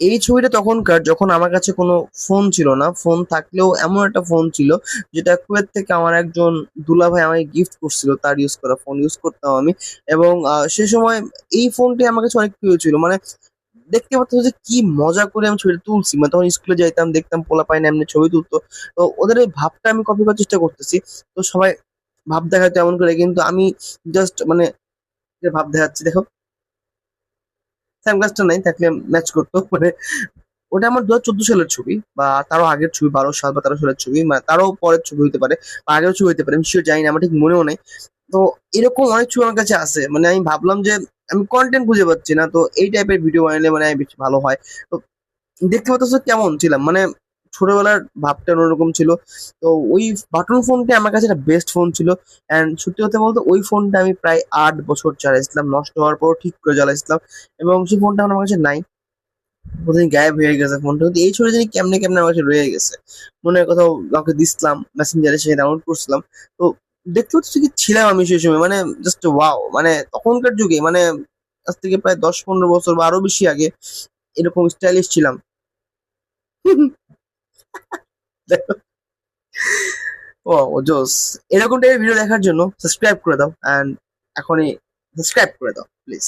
এই ছবিটা তখনকার, যখন আমার কাছে কোনো ফোন ছিল না। ফোন থাকলেও এমন একটা ফোন ছিল যেটা কুয়েত থেকে আমার একজন দুলাভাই আমাকে গিফট করছিল, তার ইউজ করা ফোন ইউজ করতাম আমি। এবং সে সময় এই ফোনটি আমার কাছে অনেক প্রিয় ছিল। মানে দেখতে পাচ্ছ যে কি মজা করে আমি ছবিটা তুলছি, মানে তখন স্কুলে যাইতাম, দেখতাম পোলাপাইন এমনি ছবি তুলতো। তো ওদের এই ভাবটা আমি কপি করার চেষ্টা করতেছি। তো সবাই ভাব দেখাতো এমন করে, কিন্তু আমি জাস্ট মানে যে ভাব দেখাচ্ছি দেখো, সানগ্লাসটা নাই থাকলে ম্যাচ করতো মানে। ওটা আমার 2014 সালের ছবি বা তারও আগের ছবি, 12 সাল বা 13 সালের ছবি, মানে তারও পরের ছবি হতে পারে বা আগের ছবি হতে পারে, আমি শিওর জানি না, আমার ঠিক মনেও নেই। তো এরকম অনেক ছবি আমার কাছে আছে, মানে আমি ভাবলাম যে আমি কন্টেন্ট খুঁজে পাচ্ছি না, তো এই টাইপের ভিডিও বানালে মানে বেশি ভালো হয়। তো দেখতে পাচ্ছ কেমন ছিলাম, মানে ছোটবেলার ভাবটা অন্যরকম ছিল। তো ওই বাটন ফোনটা আমার কাছে একটা বেস্ট ফোন ছিল। অ্যান্ড সত্যি কথা বলতে ওই ফোনটা আমি প্রায় 8 বছর চালাইছিলাম, নষ্ট হওয়ার পর ঠিক করে চালাইছিলাম। এবং সেই ফোনটা এখন আমার কাছে নাই, কোথায় গায়েব হয়ে গেছে ফোনটা। কিন্তু এই ছবি জানি কেমনে কেমনে আমার কাছে রয়ে গেছে, মনে হয় কোথাও কাউকে দিছিলাম, মেসেঞ্জারে সে ডাউনলোড করছিলাম। তো দেখতে পাচ্ছি কি ছিলাম আমি সেই সময়, মানে জাস্ট ওয়াও, মানে তখনকার যুগে, মানে আজ থেকে প্রায় 10-15 বছর বা আরো বেশি আগে এরকম স্টাইলিশ ছিলাম। ও জোস। এরকম টাইপের ভিডিও দেখার জন্য সাবস্ক্রাইব করে দাও, এন্ড এখনই সাবস্ক্রাইব করে দাও প্লিজ।